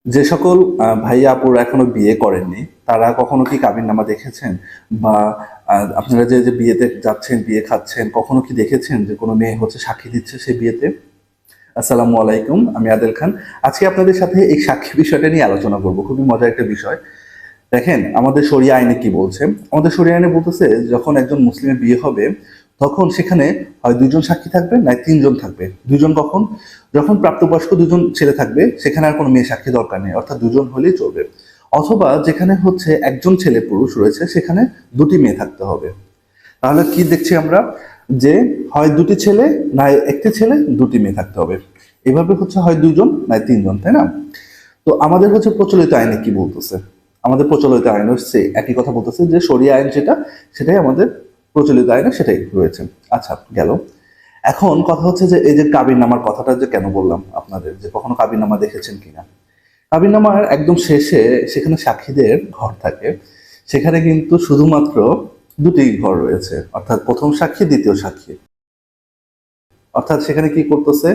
যে সকল ভাইয়া আপুরা এখনো বিয়ে করেননি তারা কখনো কি কাবিননামা দেখেছেন? বা আপনারা যে যে বিয়েতে যাচ্ছেন, বিয়ে খাচ্ছেন, কখনো কি দেখেছেন যে কোনো মেয়ে হচ্ছে সাক্ষী দিচ্ছে সেই বিয়েতে? আসসালামু আলাইকুম, আমি আদেল খান। আজকে আপনাদের সাথে এই সাক্ষী বিষয়টা নিয়ে আলোচনা করব। খুবই মজার একটা বিষয়। দেখেন, আমাদের শরিয়া আইনে কি বলছে? আমাদের শরিয়া আইনে বলতেছে যখন একজন মুসলিমের বিয়ে হবে তখন সেখানে হয় দুইজন সাক্ষী থাকবে না তিনজন থাকবে। দুইজন কখন? যখন প্রাপ্তবয়স্ক দুজন ছেলে থাকবে সেখানে আর কোনো মেয়ে সাক্ষী দরকার নেই, অর্থাৎ দুজন হলেই চলবে। অথবা যেখানে হচ্ছে একজন ছেলে পুরুষ রয়েছে সেখানে দুটি মেয়ে থাকতে হবে। তাহলে কি দেখছি আমরা? যে হয় দুটি ছেলে না একটি ছেলে, দুটি মেয়ে থাকতে হবে। এভাবে হচ্ছে হয় দুইজন না তিনজন, তাই না? তো আমাদের হচ্ছে প্রচলিত আইনে কি বলতেছে? আমাদের প্রচলিত আইন হচ্ছে একই কথা বলতেছে যে শরিয়া আইন যেটা, সেটাই আমাদের প্রচলিত আইনে সেটাই রয়েছে। আচ্ছা, গেল। এখন কথা হচ্ছে যে এই যে কাবিননামার কথাটা যে কেন বললাম আপনাদের, যে কখনো কাবিননামা দেখেছেন কিনা? কাবিননামার একদম শেষে সেখানে সাক্ষীদের ঘর থাকে। সেখানে কিন্তু শুধুমাত্র দুটি ঘর রয়েছে, অর্থাৎ প্রথম সাক্ষী, দ্বিতীয় সাক্ষী। অর্থাৎ সেখানে কি করতেছে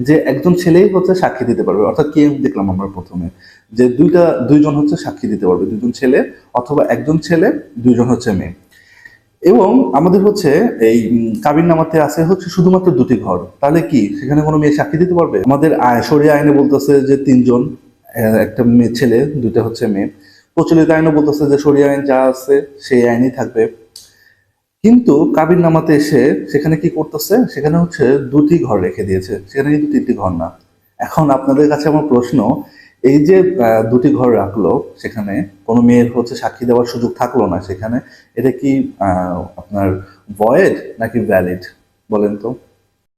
যে একজন ছেলেই হচ্ছে সাক্ষী দিতে পারবে। অর্থাৎ কি দেখলাম আমরা প্রথমে, যে দুইজন হচ্ছে সাক্ষী দিতে পারবে, দুজন ছেলে অথবা একজন ছেলে, দুইজন হচ্ছে মেয়ে। এবং আমাদের হচ্ছে এই কাবিননামাতে আছে হচ্ছে শুধুমাত্র দুটি ঘর। তাহলে কি সেখানে কোনো মেয়ে সাক্ষী দিতে পারবে? আমাদের শরিয়া আইনে বলতেছে যে তিনজন, একটা মেয়ে ছেলে, দুইটা হচ্ছে মেয়ে। প্রচলিত আইনে বলতেছে যে শরিয়া আইন যা আছে সেই আইনই থাকবে। কিন্তু কাবিননামাতে এসে সেখানে কি করতেছে? সেখানে হচ্ছে দুটি ঘর রেখে দিয়েছে, সেখানে কিন্তু তিনটি ঘর না। এখন আপনাদের কাছে আমার প্রশ্ন, এই যে দুটি ঘর রাখলো, সেখানে কোনো মেয়ের হচ্ছে সাক্ষী দেওয়ার সুযোগ থাকলো না সেখানে, এটা কি আপনার ভয়েড নাকি ভ্যালিড? বলেন তো।